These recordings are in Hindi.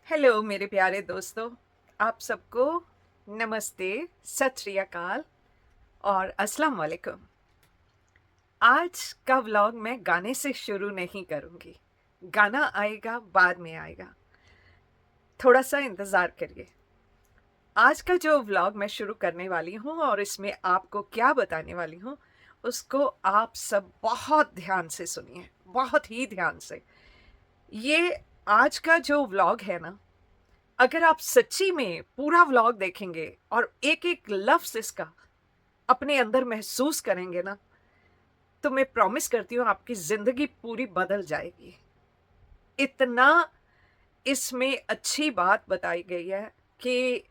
हेलो मेरे प्यारे दोस्तों, आप सबको नमस्ते, सत श्री अकाल और अस्सलाम वालेकुम। आज का व्लॉग मैं गाने से शुरू नहीं करूँगी। गाना आएगा, बाद में आएगा, थोड़ा सा इंतज़ार करिए। आज का जो व्लॉग मैं शुरू करने वाली हूँ और इसमें आपको क्या बताने वाली हूँ, उसको आप सब बहुत ध्यान से सुनिए, बहुत ही ध्यान से। ये आज का जो व्लॉग है ना, अगर आप सच्ची में पूरा व्लॉग देखेंगे और एक-एक लफ्ज़ इसका अपने अंदर महसूस करेंगे ना, तो मैं प्रॉमिस करती हूँ आपकी ज़िंदगी पूरी बदल जाएगी। इतना इसमें अच्छी बात बताई गई है कि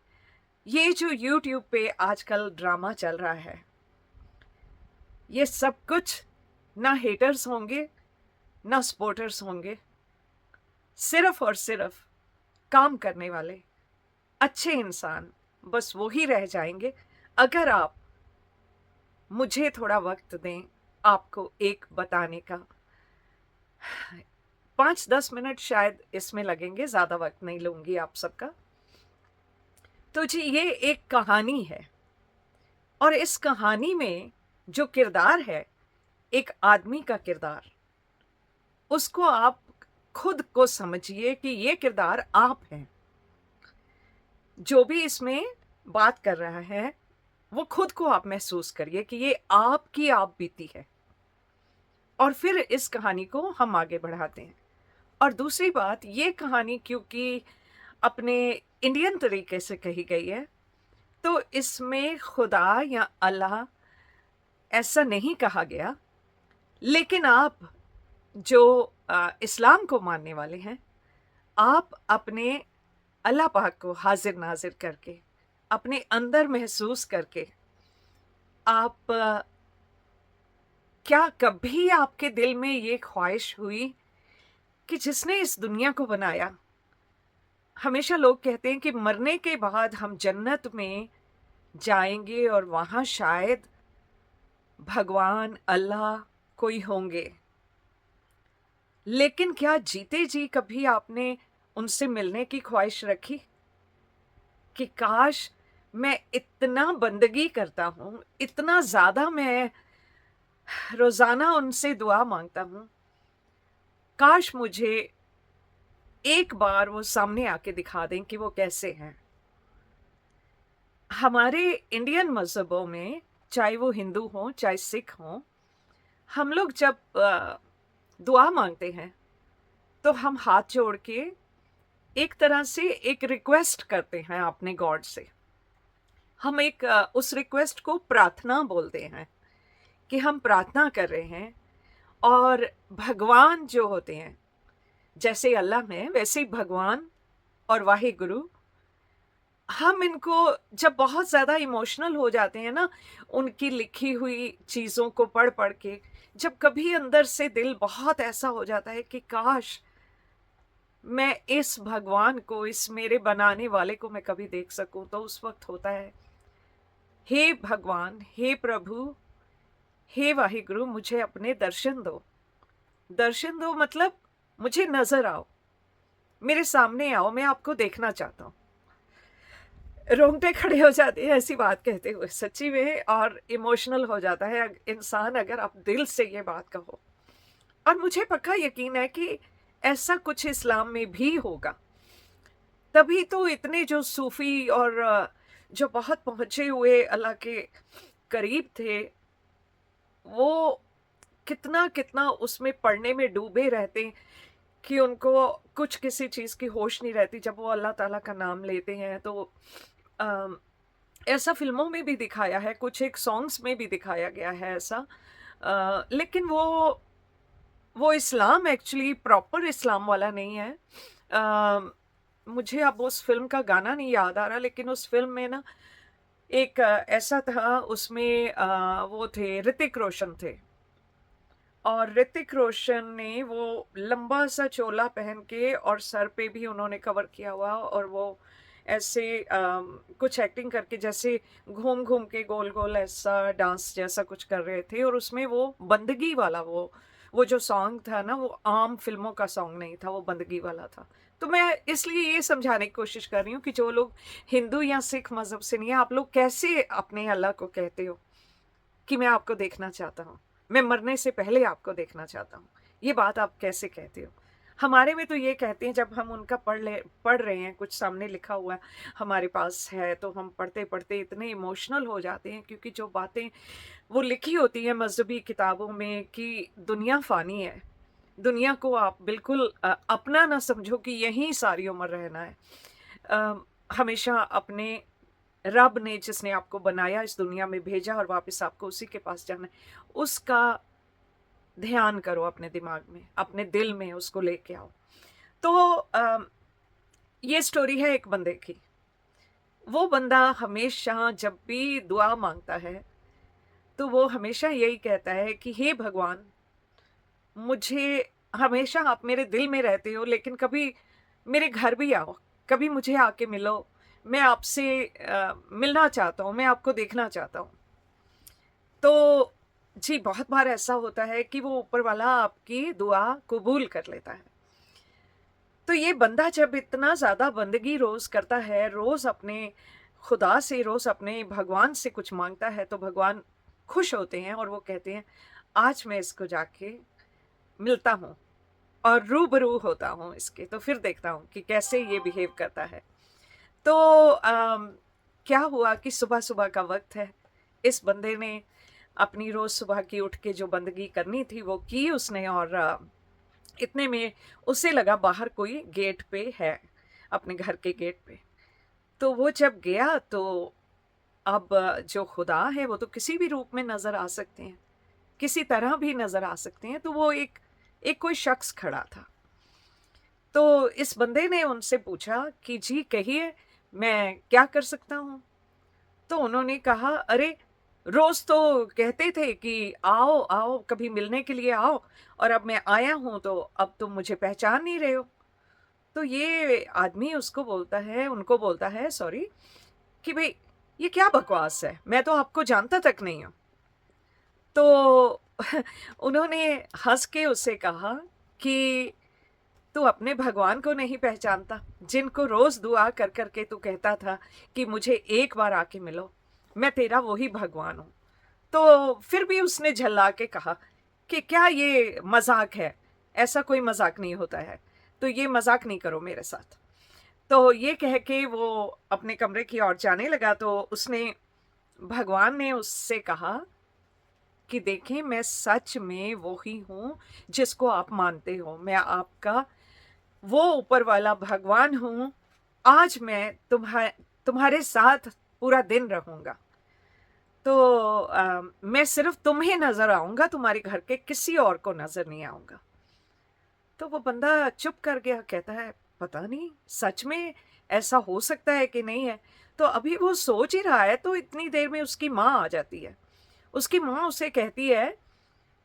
ये जो यूट्यूब पे आजकल ड्रामा चल रहा है, ये सब कुछ ना हेटर्स होंगे, ना सपोर्टर्स होंगे, सिर्फ़ और सिर्फ़ काम करने वाले, अच्छे इंसान, बस वो ही रह जाएँगे अगर आप मुझे थोड़ा वक्त दें आपको एक बताने का। 5-10 मिनट शायद इसमें लगेंगे, ज़्यादा वक्त नहीं लूँगी आप सबका। तो जी ये एक कहानी है और इस कहानी में जो किरदार है, एक आदमी का किरदार, उसको आप खुद को समझिए कि ये किरदार आप हैं। जो भी इसमें बात कर रहा है, वो खुद को आप महसूस करिए कि ये आपकी आप बीती है और फिर इस कहानी को हम आगे बढ़ाते हैं। और दूसरी बात, ये कहानी क्योंकि अपने इंडियन तरीके से कही गई है, तो इसमें खुदा या अल्लाह ऐसा नहीं कहा गया। लेकिन आप जो इस्लाम को मानने वाले हैं, आप अपने अल्लाह पाक को हाज़िर नाज़िर करके, अपने अंदर महसूस करके, आप क्या कभी आपके दिल में ये ख्वाहिश हुई कि जिसने इस दुनिया को बनाया, हमेशा लोग कहते हैं कि मरने के बाद हम जन्नत में जाएँगे और वहाँ शायद भगवान, अल्लाह कोई होंगे। लेकिन क्या जीते जी कभी आपने उनसे मिलने की ख्वाहिश रखी? कि काश मैं इतना बंदगी करता हूँ, इतना ज़्यादा मैं रोज़ाना उनसे दुआ माँगता हूँ, काश मुझे एक बार वो सामने आके दिखा दें कि वो कैसे हैं। हमारे इंडियन मज़हबों में, चाहे वो हिंदू हों, चाहे सिख हों, हम लोग जब दुआ माँगते हैं, तो हम हाथ जोड़ के एक तरह से एक रिक्वेस्ट करते हैं अपने गॉड से। हम एक उस रिक्वेस्ट को प्रार्थना बोलते हैं कि हम प्रार्थना कर रहे हैं और भगवान जो होते हैं, जैसे अल्लाह हैं, वैसे ही भगवान और वाहिगुरु, हम इनको जब बहुत ज़्यादा इमोशनल हो जाते हैं ना, उनकी लिखी हुई चीज़ों को पढ़-पढ़ के, जब कभी अंदर से दिल बहुत ऐसा हो जाता है कि काश! मैं इस भगवान को, इस मेरे बनाने वाले को मैं कभी देख सकूँ, तो उस वक़्त होता है, हे भगवान, हे प्रभु, हे वाहिगुरु मुझे अपने दर्शन दो। दर्शन दो मतलब मुझे नज़र आओ, मेरे सामने आओ, मैं आपको देखना चाहता हूँ। रोंगटे खड़े हो जाते हैं ऐसी बात कहते हुए सच्ची में, और इमोशनल हो जाता है इंसान अगर आप दिल से ये बात कहो। और मुझे पक्का यकीन है कि ऐसा कुछ इस्लाम में भी होगा। तभी तो इतने जो सूफ़ी और जो बहुत पहुँचे हुए अल्लाह के करीब थे, वो कितना-कितना उसमें पढ़ने में डूबे रहते कि उनको कुछ किसी चीज़ की होश नहीं रहती जब वो अल्लाह ताला का नाम लेते हैं। तो अ, ऐसा फ़िल्मों में भी दिखाया है, कुछ एक सॉन्ग्स में भी दिखाया गया है ऐसा। लेकिन वो इस्लाम एक्चुअली प्रॉपर इस्लाम वाला नहीं है। मुझे अब उस फ़िल्म का गाना नहीं याद आ रहा, लेकिन उस फ़िल्म में ना एक ऐसा था, उसमें वो थे, ऋतिक रोशन थे और ऋतिक रोशन ने वो लंबा-सा चोला पहन के और सर पे भी उन्होंने कवर किया हुआ, और वो ऐसे कुछ एक्टिंग करके जैसे घूम-घूम के गोल-गोल ऐसा डांस जैसा कुछ कर रहे थे, और उसमें वो बंदगी वाला वो जो सॉन्ग था ना, वो आम फ़िल्मों का सॉन्ग नहीं था, वो बंदगी वाला था। तो मैं इसलिए ये समझाने की कोशिश कर रही हूँ कि जो लोग हिंदू या सिख मज़हब से नहीं है, आप लोग कैसे अपने अल्लाह को कहते हो कि मैं आपको देखना चाहता हूँ, मैं मरने से पहले आपको देखना चाहता हूँ। ये बात आप कैसे कहते हो? हमारे में तो ये कहते हैं, जब हम उनका पढ़ रहे हैं, कुछ सामने लिखा हुआ है, हमारे पास है, तो हम पढ़ते-पढ़ते इतने इमोशनल हो जाते हैं, क्योंकि जो बातें वो लिखी होती हैं मज़हबी किताबों में कि दुनिया फ़ानी है, दुनिया को आप बिल्कुल अपना ना समझो कि यहीं सारी उम्र रहना है। अ, हमेशा अपने रब ने, जिसने आपको बनाया, इस दुनिया में भेजा और वापस आपको उसी के पास जाना है, उसका ध्यान करो अपने दिमाग में, अपने दिल में उसको लेके आओ। तो ये स्टोरी है एक बंदे की। वो बंदा हमेशा जब भी दुआ माँगता है, तो वो हमेशा यही कहता है कि हे भगवान, मुझे हमेशा आप मेरे दिल में रहते हो, लेकिन कभी मेरे घर भी आओ, कभी मुझे आके मिलो। मैं आपसे मिलना चाहता हूँ, मैं आपको देखना चाहता हूँ। तो जी, बहुत बार ऐसा होता है कि वो ऊपर वाला आपकी दुआ कबूल कर लेता है। तो ये बंदा जब इतना ज़्यादा बंदगी रोज़ करता है, रोज़ अपने खुदा से, रोज़ अपने भगवान से कुछ माँगता है, तो भगवान खुश होते हैं और वो कहते हैं, आज मैं इसको जाके मिलता हूँ और रूबरू होता हूँ इसके, तो फिर देखता हूँ कि कैसे ये बिहेव करता है। तो क्या हुआ कि सुबह-सुबह का वक़्त है, इस बंदे ने अपनी रोज़ सुबह की उठ के जो बंदगी करनी थी वो की उसने, और इतने में उसे लगा बाहर कोई गेट पे है, अपने घर के गेट पे। तो वो जब गया, तो अब जो खुदा है वो तो किसी भी रूप में नज़र आ सकते हैं, किसी तरह भी नज़र आ सकते हैं, तो वो एक एक कोई शख्स खड़ा था। तो इस बंदे ने उनसे पूछा कि जी कहिए, मैं क्या कर सकता हूँ? तो उन्होंने कहा, अरे! रोज़ तो कहते थे कि आओ, आओ, कभी मिलने के लिए आओ, और अब मैं आया हूँ तो अब तुम मुझे पहचान नहीं रहे हो। तो ये आदमी उसको बोलता है, उनको बोलता है, सॉरी, कि भई ये क्या बकवास है? मैं तो आपको जानता तक नहीं हूँ। तो उन्होंने हँस के उससे कहा कि तू अपने भगवान को नहीं पहचानता, जिनको रोज़ दुआ कर कर के तू कहता था कि मुझे एक बार आके मिलो, मैं तेरा वही भगवान हूँ। तो फिर भी उसने झल्ला के कहा कि क्या ये मज़ाक है? ऐसा कोई मज़ाक नहीं होता है, तो ये मज़ाक नहीं करो मेरे साथ। तो ये कह के वो अपने कमरे की ओर जाने लगा, तो उसने भगवान ने उससे कहा कि देखें, मैं सच में वो ही हूँ जिसको आप मानते हो। मैं आपका वो ऊपर वाला भगवान हूँ। आज मैं तुम्हारे साथ पूरा दिन रहूँगा। तो मैं सिर्फ़ तुम्हें नज़र आऊँगा, तुम्हारे घर के किसी और को नज़र नहीं आऊँगा। तो वो बंदा चुप कर गया, कहता है, पता नहीं सच में ऐसा हो सकता है कि नहीं है। तो अभी वो सोच ही रहा है, तो इतनी देर में उसकी माँ आ जाती है। उसकी माँ उसे कहती है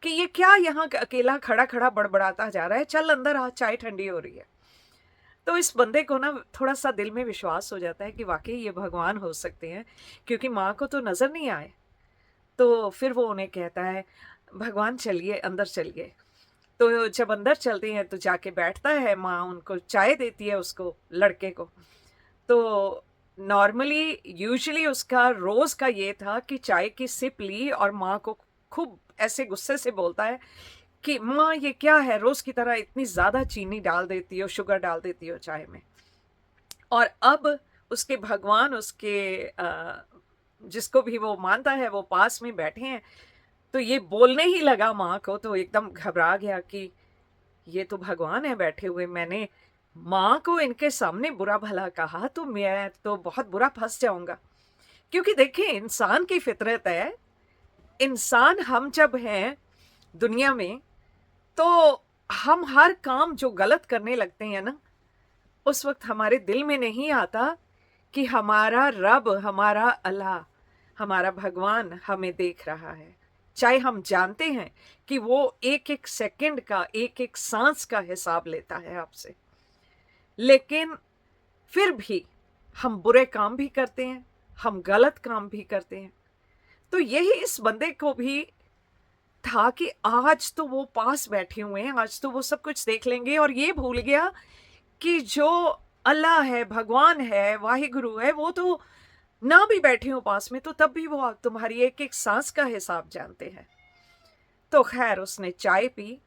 कि ये क्या यहाँ अकेला खड़ा-खड़ा बड़बड़ाता जा रहा है, चल अंदर आ, चाय ठंडी हो रही है। तो इस बंदे को ना थोड़ा-सा दिल में विश्वास हो जाता है कि वाक़ई ये भगवान हो सकते हैं, क्योंकि माँ को तो नज़र नहीं आए। तो फिर वो उन्हें कहता है, भगवान चलिए, अंदर चलिए। तो जब अंदर चलते हैं तो जाके बैठता है, माँ उनको चाय देती है, उसको, लड़के को। तो नॉर्मली यूजुअली उसका रोज़ का ये था कि चाय की सिप ली और माँ को खूब ऐसे गुस्से से बोलता है कि माँ ये क्या है, रोज़ की तरह इतनी ज़्यादा चीनी डाल देती हो, शुगर डाल देती हो चाय में। और अब उसके भगवान, उसके जिसको भी वो मानता है, वो पास में बैठे हैं। तो ये बोलने ही लगा माँ को, तो एकदम घबरा गया कि ये तो भगवान है बैठे हुए, मैंने माँ को इनके सामने बुरा भला कहा तो मैं तो बहुत बुरा फँस जाऊँगा। क्योंकि देखिए, इंसान की फितरत है, इंसान हम जब हैं दुनिया में, तो हम हर काम जो गलत करने लगते हैं ना, उस वक़्त हमारे दिल में नहीं आता कि हमारा रब, हमारा अल्लाह, हमारा भगवान हमें देख रहा है। चाहे हम जानते हैं कि वो एक-एक सेकंड का, एक-एक साँस का हिसाब लेता है आपसे। लेकिन फिर भी हम बुरे काम भी करते हैं, हम गलत काम भी करते हैं। तो यही इस बंदे को भी था कि आज तो वो पास बैठे हुए हैं, आज तो वो सब कुछ देख लेंगे, और ये भूल गया कि जो अल्लाह है, भगवान है, वाहिगुरु है, वो तो ना भी बैठे हो पास में तो तब भी वो तुम्हारी एक एक सांस का हिसाब जानते हैं। तो खैर उसने चाय पी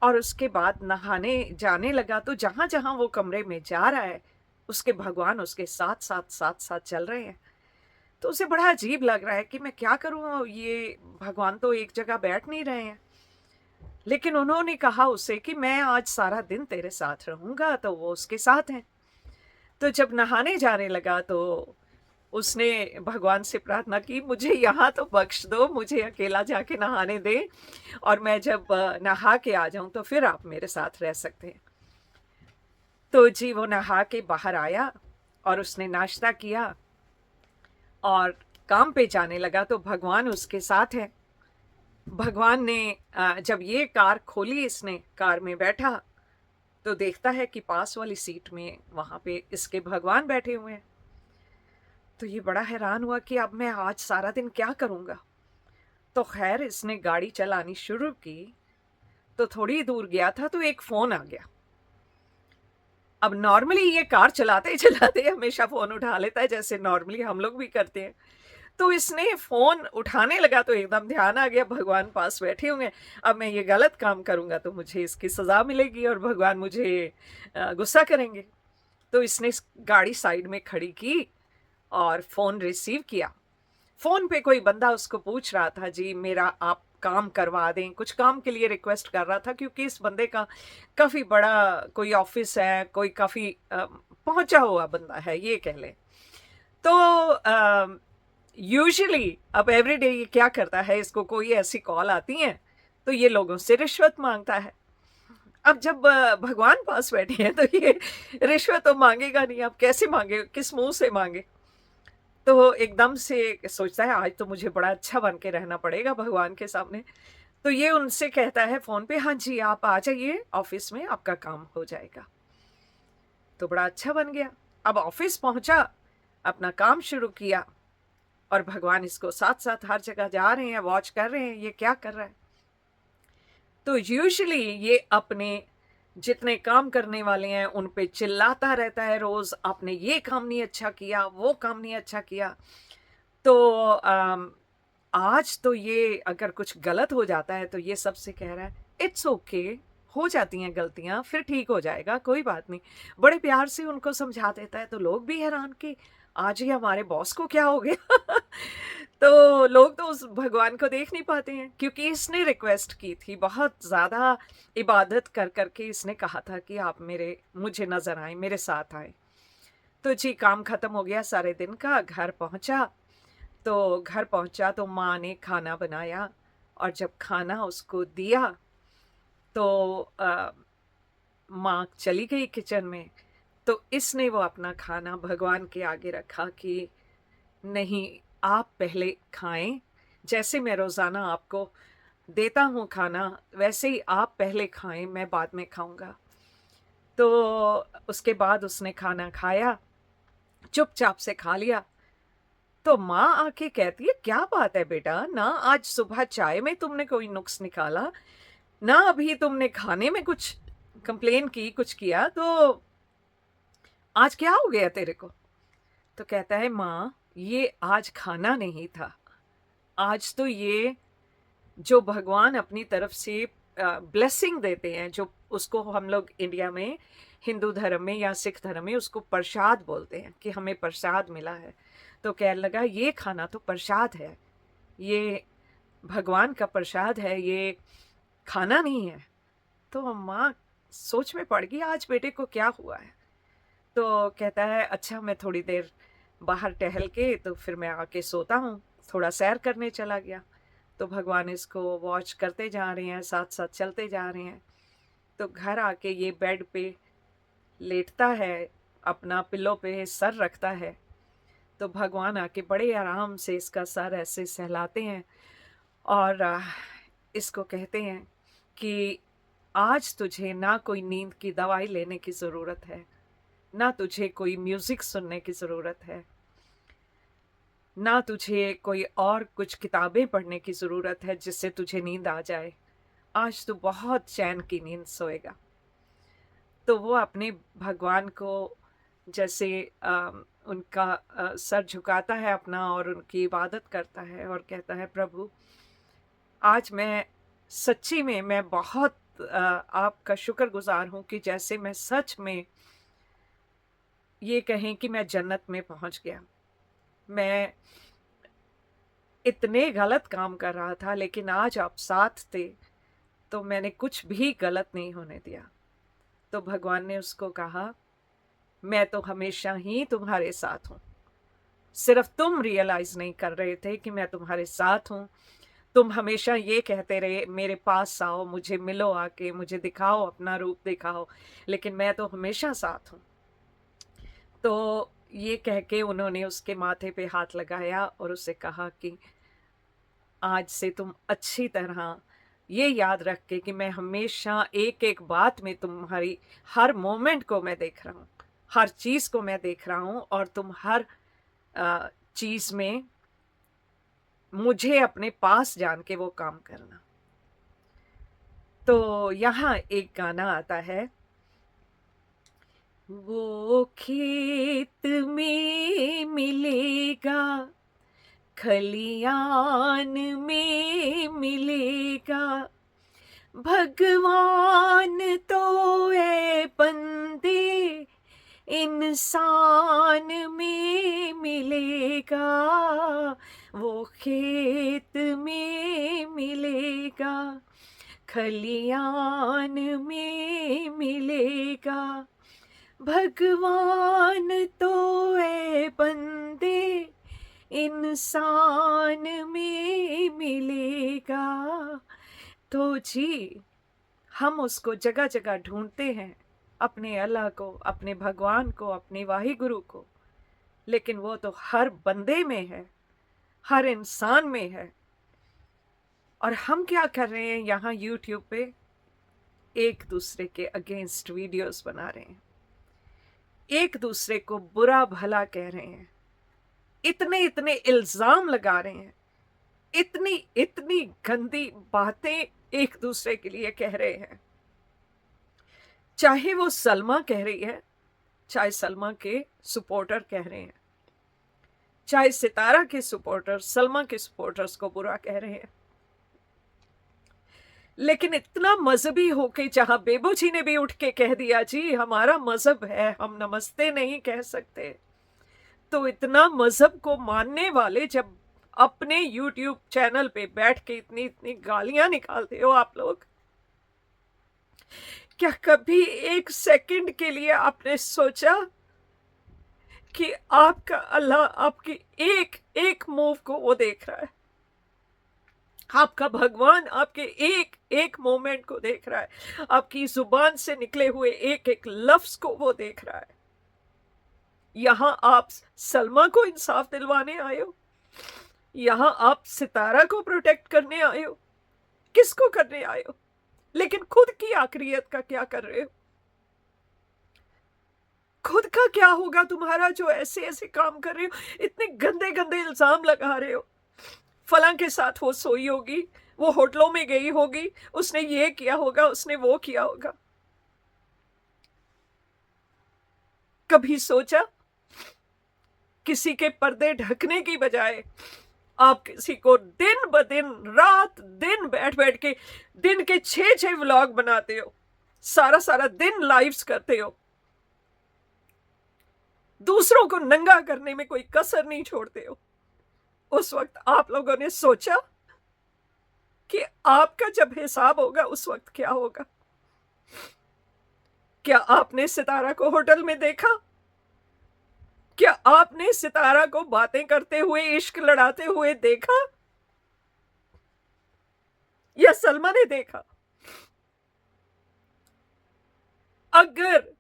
और उसके बाद नहाने जाने लगा। तो जहां जहां वो कमरे में जा रहा है उसके भगवान उसके साथ साथ साथ साथ चल रहे हैं। तो उसे बड़ा अजीब लग रहा है कि मैं क्या करूं, ये भगवान तो एक जगह बैठ नहीं रहे हैं। लेकिन उन्होंने कहा उसे कि मैं आज सारा दिन तेरे साथ रहूंगा, तो वो उसके साथ हैं। तो जब नहाने जाने लगा तो उसने भगवान से प्रार्थना की, मुझे यहाँ तो बख्श दो, मुझे अकेला जाके नहाने दे, और मैं जब नहा के आ जाऊं तो फिर आप मेरे साथ रह सकते हैं। तो जी वो नहा के बाहर आया और उसने नाश्ता किया और काम पे जाने लगा। तो भगवान उसके साथ है। भगवान ने जब ये कार खोली, इसने कार में बैठा तो देखता है कि पास वाली सीट में वहां पे इसके भगवान बैठे हुए हैं। तो ये बड़ा हैरान हुआ कि अब मैं आज सारा दिन क्या करूंगा। तो खैर इसने गाड़ी चलानी शुरू की। तो थोड़ी दूर गया था तो एक फोन आ गया। अब नॉर्मली ये कार चलाते ही चलाते हमेशा फोन उठा लेता है, जैसे नॉर्मली हम लोग भी करते हैं। तो इसने फोन उठाने लगा तो एकदम ध्यान आ गया भगवान पास बैठे होंगे, अब मैं ये गलत काम करूंगा तो मुझे इसकी सजा मिलेगी और भगवान मुझे गुस्सा करेंगे। तो इसने गाड़ी साइड में खड़ी की और फोन रिसीव किया। फोन पे कोई बंदा उसको पूछ रहा था, जी मेरा आप काम करवा दें, कुछ काम के लिए रिक्वेस्ट कर रहा था, क्योंकि इस बंदे का काफी बड़ा कोई ऑफिस है, कोई काफी पहुंचा हुआ बंदा है ये कह ले। तो यूजुअली अब एवरीडे ये क्या करता है, इसको कोई ऐसी कॉल आती है तो ये लोगों से रिश्वत मांगता है। अब जब भगवान पास बैठे हैं तो ये रिश्वत तो मांगेगा नहीं, अब कैसे मांगे, किस मुंह से मांगे। तो एकदम से सोचता है आज तो मुझे बड़ा अच्छा बन के रहना पड़ेगा भगवान के सामने। तो ये उनसे कहता है फोन पे, हाँ जी आप आ जाइए ऑफिस में, आपका काम हो जाएगा। तो बड़ा अच्छा बन गया। अब ऑफिस पहुंचा, अपना काम शुरू किया और भगवान इसको साथ साथ हर जगह जा रहे हैं, वॉच कर रहे हैं ये क्या कर रहा है। तो यूजुअली ये अपने जितने काम करने वाले हैं उन पे चिल्लाता रहता है रोज, आपने ये काम नहीं अच्छा किया, वो काम नहीं अच्छा किया। तो आज तो ये अगर कुछ गलत हो जाता है तो ये सबसे कह रहा है इट्स ओके, हो जाती हैं गलतियां, फिर ठीक हो जाएगा, कोई बात नहीं। बड़े प्यार से उनको समझा देता है। तो लोग भी हैरान कि आज ही हमारे बॉस को क्या हो गया। तो लोग तो उस भगवान को देख नहीं पाते हैं, क्योंकि इसने रिक्वेस्ट की थी, बहुत ज्यादा इबादत कर करके इसने कहा था कि आप मुझे नजर आए, मेरे साथ आए। तो जी काम खत्म हो गया सारे दिन का, घर पहुंचा। तो घर पहुंचा तो माँ ने खाना बनाया और जब खाना उसको दिया तो माँ चली गई किचन में। तो इसने वो अपना खाना भगवान के आगे रखा कि नहीं, आप पहले खाएं, जैसे मैं रोजाना आपको देता हूँ खाना वैसे ही आप पहले खाएं, मैं बाद में खाऊंगा। तो उसके बाद उसने खाना खाया, चुपचाप से खा लिया। तो माँ आके कहती है क्या बात है बेटा, ना आज सुबह चाय में तुमने कोई नुक्स निकाला, ना अभी तुमने खाने में कुछ कंप्लेन की, कुछ किया, तो आज क्या हो गया तेरे को। तो कहता है माँ ये आज खाना नहीं था, आज तो ये जो भगवान अपनी तरफ से ब्लेसिंग देते हैं, जो उसको हम लोग इंडिया में हिंदू धर्म में या सिख धर्म में उसको प्रसाद बोलते हैं कि हमें प्रसाद मिला है। तो कहने लगा ये खाना तो प्रसाद है, ये भगवान का प्रसाद है, ये खाना नहीं है। तो माँ सोच में पड़ गई आज बेटे को क्या हुआ है। तो कहता है अच्छा मैं थोड़ी देर बाहर टहल के तो फिर मैं आके सोता हूँ, थोड़ा सैर करने चला गया। तो भगवान इसको वॉच करते जा रहे हैं, साथ साथ चलते जा रहे हैं। तो घर आके ये बेड पे लेटता है, अपना पिल्लो पे सर रखता है। तो भगवान आके बड़े आराम से इसका सर ऐसे सहलाते हैं और इसको कहते हैं कि आज तुझे ना कोई नींद की दवाई लेने की ज़रूरत है, ना तुझे कोई म्यूज़िक सुनने की ज़रूरत है, ना तुझे कोई और कुछ किताबें पढ़ने की ज़रूरत है जिससे तुझे नींद आ जाए। आज तू बहुत चैन की नींद सोएगा। तो वो अपने भगवान को जैसे उनका सर झुकाता है अपना और उनकी इबादत करता है और कहता है, प्रभु आज मैं सच्ची में मैं बहुत आपका शुक्रगुजार हूँ कि जैसे मैं सच में ये कहें कि मैं जन्नत में पहुंच गया। मैं इतने गलत काम कर रहा था, लेकिन आज आप साथ थे तो मैंने कुछ भी गलत नहीं होने दिया। तो भगवान ने उसको कहा, मैं तो हमेशा ही तुम्हारे साथ हूँ, सिर्फ तुम रियलाइज नहीं कर रहे थे कि मैं तुम्हारे साथ हूँ। तुम हमेशा ये कहते रहे मेरे पास आओ, मुझे मिलो, आके मुझे दिखाओ, अपना रूप दिखाओ, लेकिन मैं तो हमेशा साथ हूँ। तो ये कह के उन्होंने उसके माथे पे हाथ लगाया और उसे कहा कि आज से तुम अच्छी तरह ये याद रख के कि मैं हमेशा एक एक बात में तुम्हारी हर मोमेंट को मैं देख रहा हूँ, हर चीज़ को मैं देख रहा हूँ, और तुम हर चीज़ में मुझे अपने पास जान के वो काम करना। तो यहाँ एक गाना आता है, वो खेत में मिलेगा, खलियान में मिलेगा, भगवान तो है बंदे इंसान में मिलेगा, वो खेत में मिलेगा, खलियान में मिलेगा, भगवान तो है बंदे इंसान में मिलेगा। तो जी हम उसको जगह जगह ढूंढते हैं, अपने अल्लाह को, अपने भगवान को, अपने वाहिगुरु को, लेकिन वो तो हर बंदे में है, हर इंसान में है। और हम क्या कर रहे हैं यहाँ यूट्यूब पे, एक दूसरे के अगेंस्ट वीडियोस बना रहे हैं, एक दूसरे को बुरा भला कह रहे हैं, इतने इतने इल्जाम लगा रहे हैं, इतनी इतनी गंदी बातें एक दूसरे के लिए कह रहे हैं। चाहे वो सलमा कह रही है, चाहे सलमा के सपोर्टर कह रहे हैं, चाहे सितारा के सपोर्टर सलमा के सपोर्टर्स को बुरा कह रहे हैं, लेकिन इतना मजहबी होके जहां बेबू जी ने भी उठ के कह दिया जी हमारा मजहब है, हम नमस्ते नहीं कह सकते, तो इतना मजहब को मानने वाले जब अपने YouTube चैनल पे बैठ के इतनी इतनी गालियां निकालते हो आप लोग, क्या कभी एक सेकंड के लिए आपने सोचा कि आपका अल्लाह आपकी एक एक मूव को वो देख रहा है, आपका भगवान आपके एक एक मोमेंट को देख रहा है, आपकी जुबान से निकले हुए एक एक लफ्ज को वो देख रहा है। यहां आप सलमा को इंसाफ दिलवाने आए हो, यहां आप सितारा को प्रोटेक्ट करने आए हो, किसको करने आए हो, लेकिन खुद की आखिरियत का क्या कर रहे हो? खुद का क्या होगा तुम्हारा जो ऐसे ऐसे काम कर रहे हो, इतने गंदे गंदे इल्जाम लगा रहे हो। फलां के साथ वो सोई होगी, वो होटलों में गई होगी, उसने ये किया होगा, उसने वो किया होगा। कभी सोचा किसी के पर्दे ढकने की बजाय आप किसी को दिन ब दिन रात दिन बैठ बैठ के दिन के 6 व्लॉग बनाते हो, सारा सारा दिन लाइव्स करते हो, दूसरों को नंगा करने में कोई कसर नहीं छोड़ते हो। उस वक्त आप लोगों ने सोचा कि आपका जब हिसाब होगा उस वक्त क्या होगा? क्या आपने सितारा को होटल में देखा? क्या आपने सितारा को बातें करते हुए, इश्क लड़ाते हुए देखा? या सलमा ने देखा? अगर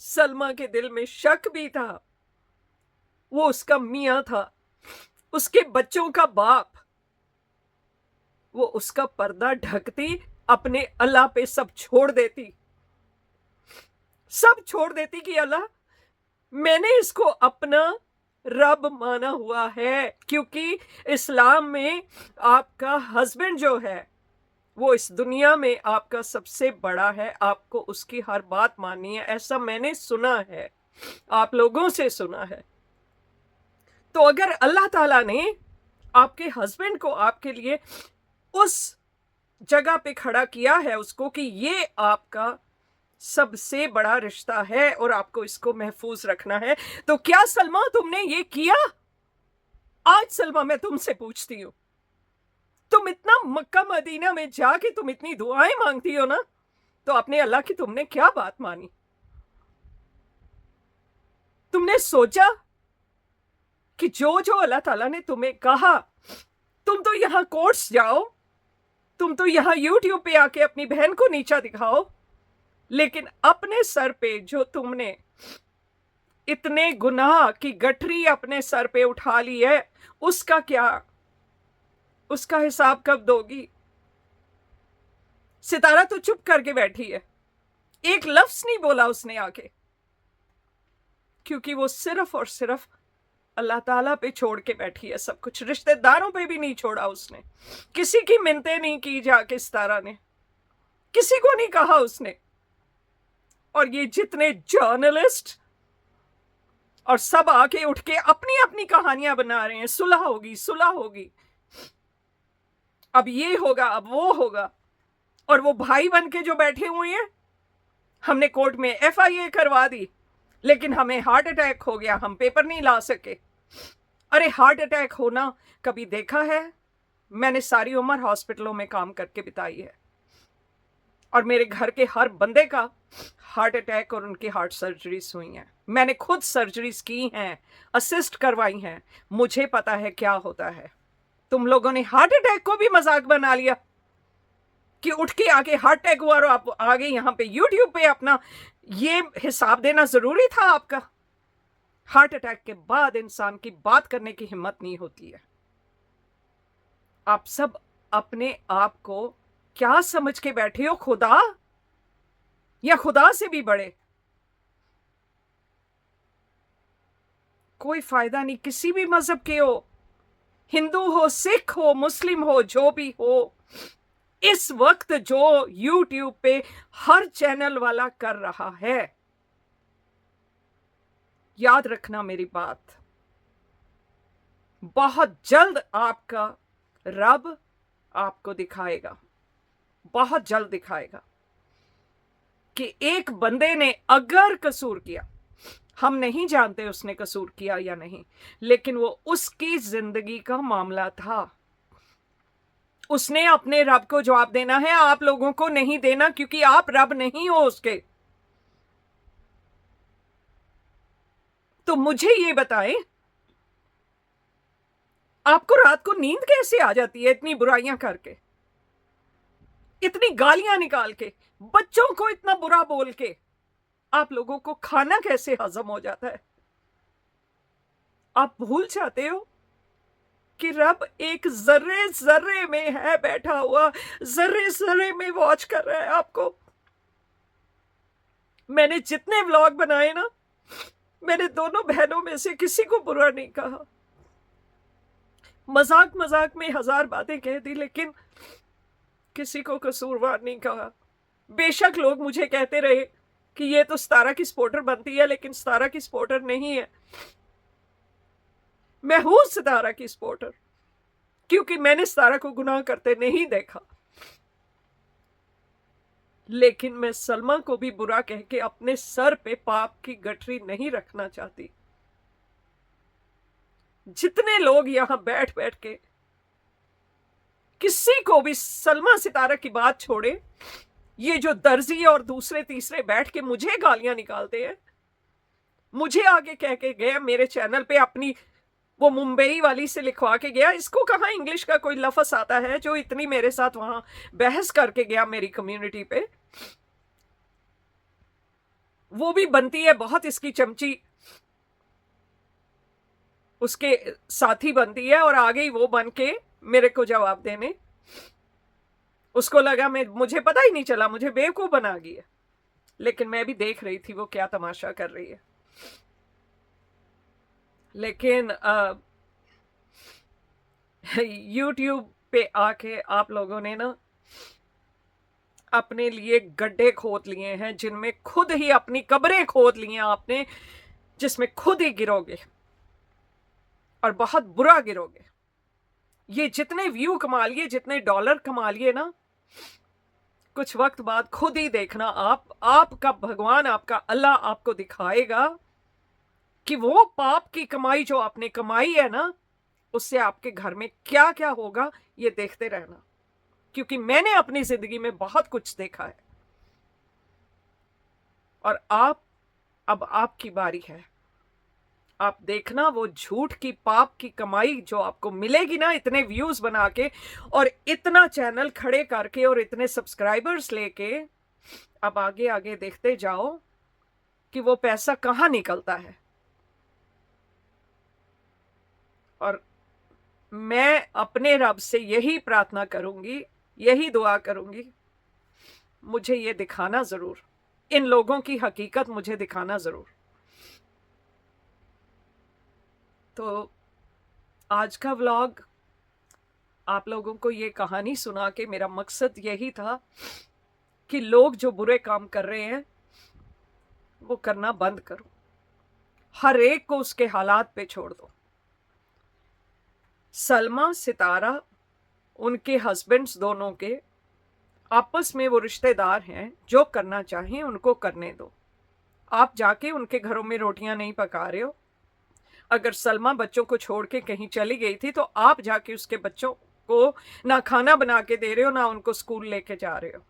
सलमा के दिल में शक भी था, वो उसका मियां था, उसके बच्चों का बाप, वो उसका पर्दा ढकती, अपने अल्लाह पे सब छोड़ देती, सब छोड़ देती कि अल्लाह मैंने इसको अपना रब माना हुआ है, क्योंकि इस्लाम में आपका हस्बैंड जो है वो इस दुनिया में आपका सबसे बड़ा है, आपको उसकी हर बात माननी है। ऐसा मैंने सुना है, आप लोगों से सुना है। तो अगर अल्लाह ताला ने आपके हस्बैंड को आपके लिए उस जगह पे खड़ा किया है, उसको कि ये आपका सबसे बड़ा रिश्ता है और आपको इसको महफूज रखना है, तो क्या सलमा तुमने ये किया? आज सलमा मैं तुमसे पूछती हूं, तुम इतना मक्का मदीना में जाके तुम इतनी दुआएं मांगती हो ना, तो अपने अल्लाह की तुमने क्या बात मानी? तुमने सोचा कि जो जो अल्लाह ताला ने तुम्हें कहा, तुम तो यहां कोर्स जाओ, तुम तो यहां यूट्यूब पे आके अपनी बहन को नीचा दिखाओ, लेकिन अपने सर पे जो तुमने इतने गुनाह की गठरी अपने सर पे उठा ली है, उसका क्या? उसका हिसाब कब दोगी? सितारा तो चुप करके बैठी है, एक लफ्ज नहीं बोला उसने आके, क्योंकि वो सिर्फ और सिर्फ अल्लाह ताला पे छोड़ के बैठी है सब कुछ। रिश्तेदारों पे भी नहीं छोड़ा उसने, किसी की मिन्नतें नहीं की जाके सितारा ने, किसी को नहीं कहा उसने। और ये जितने जर्नलिस्ट और सब आके उठ के अपनी अपनी कहानियां बना रहे हैं, सुलह होगी, सुलह होगी, अब ये होगा, अब वो होगा। और वो भाई बन के जो बैठे हुए हैं, हमने कोर्ट में FIA करवा दी, लेकिन हमें हार्ट अटैक हो गया, हम पेपर नहीं ला सके। अरे हार्ट अटैक होना कभी देखा है? मैंने सारी उम्र हॉस्पिटलों में काम करके बिताई है, और मेरे घर के हर बंदे का हार्ट अटैक और उनकी हार्ट सर्जरीज हुई हैं। मैंने खुद सर्जरीज की हैं, असिस्ट करवाई हैं, मुझे पता है क्या होता है। तुम लोगों ने हार्ट अटैक को भी मजाक बना लिया कि उठ के आके हार्ट अटैक हुआ और आप आगे यहां पे यूट्यूब पे अपना ये हिसाब देना जरूरी था आपका? हार्ट अटैक के बाद इंसान की बात करने की हिम्मत नहीं होती है। आप सब अपने आप को क्या समझ के बैठे हो? खुदा, या खुदा से भी बड़े? कोई फायदा नहीं, किसी भी मजहब के हो, हिंदू हो, सिख हो, मुस्लिम हो, जो भी हो। इस वक्त जो यूट्यूब पे हर चैनल वाला कर रहा है, याद रखना मेरी बात, बहुत जल्द आपका रब आपको दिखाएगा, बहुत जल्द दिखाएगा कि एक बंदे ने अगर कसूर किया, हम नहीं जानते उसने कसूर किया या नहीं, लेकिन वो उसकी जिंदगी का मामला था। उसने अपने रब को जवाब देना है, आप लोगों को नहीं देना, क्योंकि आप रब नहीं हो उसके। तो मुझे ये बताएं, आपको रात को नींद कैसे आ जाती है इतनी बुराइयां करके, इतनी गालियां निकाल के, बच्चों को इतना बुरा बोल के? आप लोगों को खाना कैसे हजम हो जाता है? आप भूल जाते हो कि रब एक जर्रे जर्रे में है बैठा हुआ, जर्रे जर्रे में वॉच कर रहा है आपको। मैंने जितने व्लॉग बनाए ना, मैंने दोनों बहनों में से किसी को बुरा नहीं कहा, मजाक मजाक में 1000 बातें कह दी, लेकिन किसी को कसूरवार नहीं कहा। बेशक लोग मुझे कहते रहे कि ये तो सितारा की सपोर्टर बनती है, लेकिन सितारा की सपोर्टर नहीं है। मैं हूं सितारा की सपोर्टर, क्योंकि मैंने सितारा को गुनाह करते नहीं देखा। लेकिन मैं सलमा को भी बुरा कह के अपने सर पे पाप की गठरी नहीं रखना चाहती। जितने लोग यहां बैठ बैठ के किसी को भी सलमा सितारा की बात छोड़े, ये जो दर्जी और दूसरे तीसरे बैठ के मुझे गालियां निकालते हैं, मुझे आगे कह के गया मेरे चैनल पे, अपनी वो मुंबई वाली से लिखवा के गया, इसको कहाँ इंग्लिश का कोई लफ्ज आता है, जो इतनी मेरे साथ वहां बहस करके गया मेरी कम्युनिटी पे। वो भी बनती है बहुत इसकी चमची, उसके साथी बनती है, और आ गई वो बन के मेरे को जवाब देने। उसको लगा मुझे पता ही नहीं चला, मुझे बेवकूफ बना गई है, लेकिन मैं भी देख रही थी वो क्या तमाशा कर रही है। लेकिन यूट्यूब पे आके आप लोगों ने ना अपने लिए गड्ढे खोद लिए हैं, जिनमें खुद ही अपनी कब्रें खोद ली हैं आपने, जिसमें खुद ही गिरोगे और बहुत बुरा गिरोगे। ये जितने व्यू कमा लिए, जितने डॉलर कमा लिए ना, कुछ वक्त बाद खुद ही देखना, आपका भगवान, आपका अल्लाह आपको दिखाएगा कि वो पाप की कमाई जो आपने कमाई है ना, उससे आपके घर में क्या क्या होगा, ये देखते रहना। क्योंकि मैंने अपनी जिंदगी में बहुत कुछ देखा है। और अब आपकी बारी है। आप देखना वो झूठ की पाप की कमाई जो आपको मिलेगी ना, इतने व्यूज बना के और इतना चैनल खड़े करके और इतने सब्सक्राइबर्स लेके, अब आगे आगे देखते जाओ कि वो पैसा कहां निकलता है। और मैं अपने रब से यही प्रार्थना करूंगी, यही दुआ करूंगी, मुझे ये दिखाना जरूर, इन लोगों की हकीकत मुझे दिखाना जरूर। तो आज का व्लॉग आप लोगों को ये कहानी सुना के मेरा मकसद यही था कि लोग जो बुरे काम कर रहे हैं वो करना बंद करो। हर एक को उसके हालात पे छोड़ दो। सलमा, सितारा, उनके हस्बैंड्स दोनों के आपस में वो रिश्तेदार हैं, जो करना चाहें उनको करने दो। आप जाके उनके घरों में रोटियां नहीं पका रहे हो। अगर सलमा बच्चों को छोड़ के कहीं चली गई थी तो आप जाके उसके बच्चों को ना खाना बना के दे रहे हो, ना उनको स्कूल लेके जा रहे हो।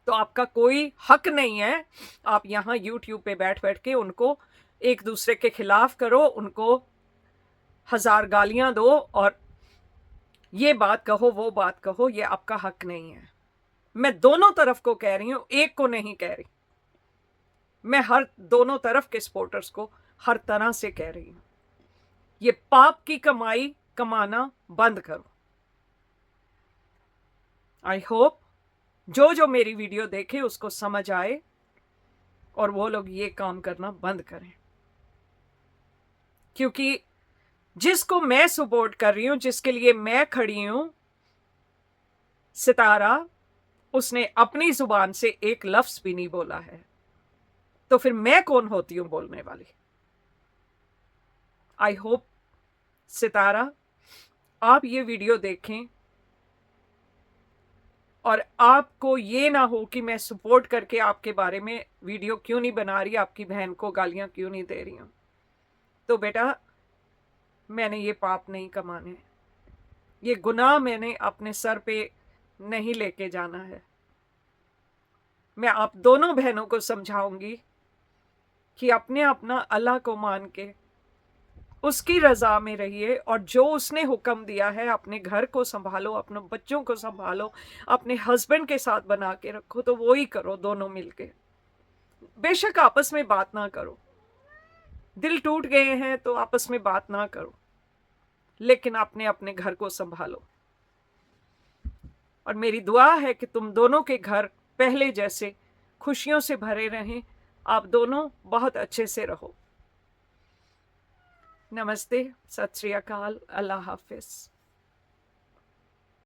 तो आपका कोई हक नहीं है आप यहां यूट्यूब पे बैठ बैठ के उनको एक दूसरे के खिलाफ करो, उनको 1000 गालियां दो और ये बात कहो, वो बात कहो। ये आपका हक नहीं है। मैं दोनों तरफ को कह रही हूं, एक को नहीं कह रही। मैं हर दोनों तरफ के सपोर्टर्स को हर तरह से कह रही हूं, ये पाप की कमाई कमाना बंद करो। आई होप जो जो मेरी वीडियो देखे उसको समझ आए और वो लोग ये काम करना बंद करें। क्योंकि जिसको मैं सपोर्ट कर रही हूं, जिसके लिए मैं खड़ी हूं, सितारा, उसने अपनी जुबान से एक लफ्ज भी नहीं बोला है, तो फिर मैं कौन होती हूं बोलने वाली। आई होप सितारा आप ये वीडियो देखें और आपको ये ना हो कि मैं सपोर्ट करके आपके बारे में वीडियो क्यों नहीं बना रही, आपकी बहन को गालियां क्यों नहीं दे रही हूं। तो बेटा, मैंने ये पाप नहीं कमाने, ये गुनाह मैंने अपने सर पे नहीं लेके जाना है। मैं आप दोनों बहनों को समझाऊंगी कि अपने अपना अल्लाह को मान के उसकी रजा में रहिए और जो उसने हुक्म दिया है, अपने घर को संभालो, अपने बच्चों को संभालो, अपने हस्बैंड के साथ बना के रखो, तो वो ही करो दोनों मिलके। बेशक आपस में बात ना करो, दिल टूट गए हैं तो आपस में बात ना करो, लेकिन अपने अपने घर को संभालो। और मेरी दुआ है कि तुम दोनों के घर पहले जैसे खुशियों से भरे रहें, आप दोनों बहुत अच्छे से रहो। नमस्ते, सत श्री अकाल, अल्लाह हाफिज।